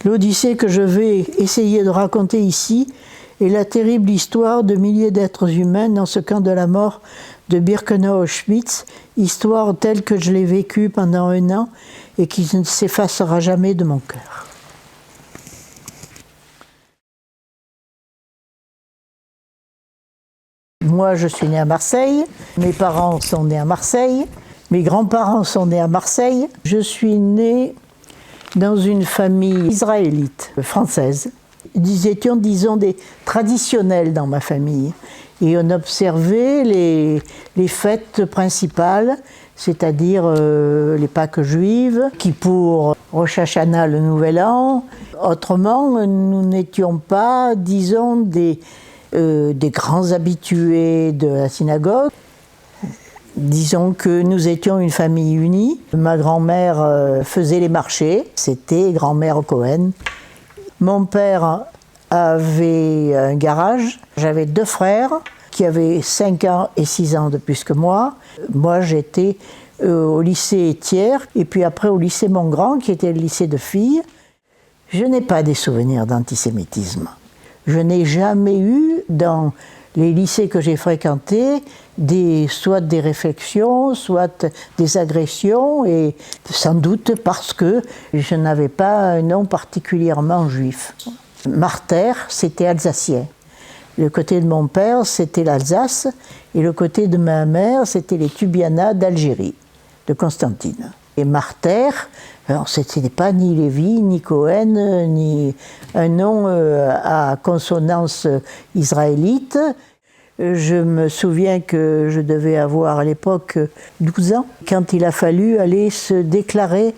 L'Odyssée que je vais essayer de raconter ici est la terrible histoire de milliers d'êtres humains dans ce camp de la mort de Birkenau-Auschwitz, histoire telle que je l'ai vécue pendant 1 an et qui ne s'effacera jamais de mon cœur. Moi, je suis née à Marseille, mes parents sont nés à Marseille, mes grands-parents sont nés à Marseille. Je suis née dans une famille israélite, française. Nous étions, disons, des traditionnels dans ma famille. Et on observait les fêtes principales, c'est-à-dire les Pâques juives, Kippour, Rosh Hashanah, le Nouvel An. Autrement, nous n'étions pas, disons, des grands habitués de la synagogue. Disons que nous étions une famille unie. Ma grand-mère faisait les marchés, c'était grand-mère Cohen. Mon père avait un garage. J'avais 2 frères qui avaient 5 ans et 6 ans de plus que moi. Moi, j'étais au lycée Thiers et puis après au lycée Montgrand, qui était le lycée de filles. Je n'ai pas des souvenirs d'antisémitisme. Je n'ai jamais eu dans les lycées que j'ai fréquentés soit des réflexions, soit des agressions, et sans doute parce que je n'avais pas un nom particulièrement juif. Marter, c'était alsacien. Le côté de mon père, c'était l'Alsace, et le côté de ma mère, c'était les Tubiana d'Algérie, de Constantine. Et Marter, ce n'était pas ni Lévi, ni Cohen, ni un nom à consonance israélite. Je me souviens que je devais avoir à l'époque 12 ans, quand il a fallu aller se déclarer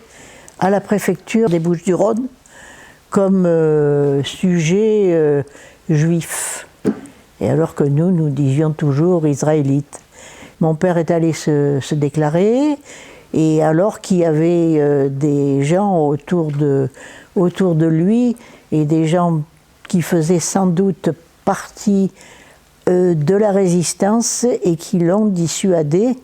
à la préfecture des Bouches-du-Rhône comme sujet juif. Et alors que nous disions toujours israélite. Mon père est allé se déclarer, et alors qu'il y avait des gens autour de lui, et des gens qui faisaient sans doute partie de la résistance et qui l'ont dissuadé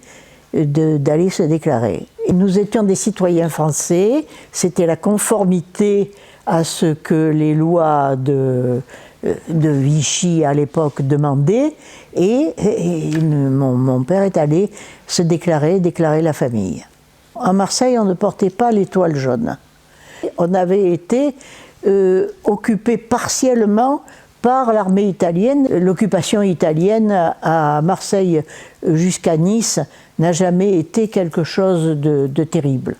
d'aller se déclarer. Et nous étions des citoyens français, c'était la conformité à ce que les lois de Vichy à l'époque demandaient, et mon père est allé se déclarer la famille. À Marseille, on ne portait pas l'étoile jaune. On avait été occupé partiellement par l'armée italienne. L'occupation italienne à Marseille jusqu'à Nice n'a jamais été quelque chose de terrible.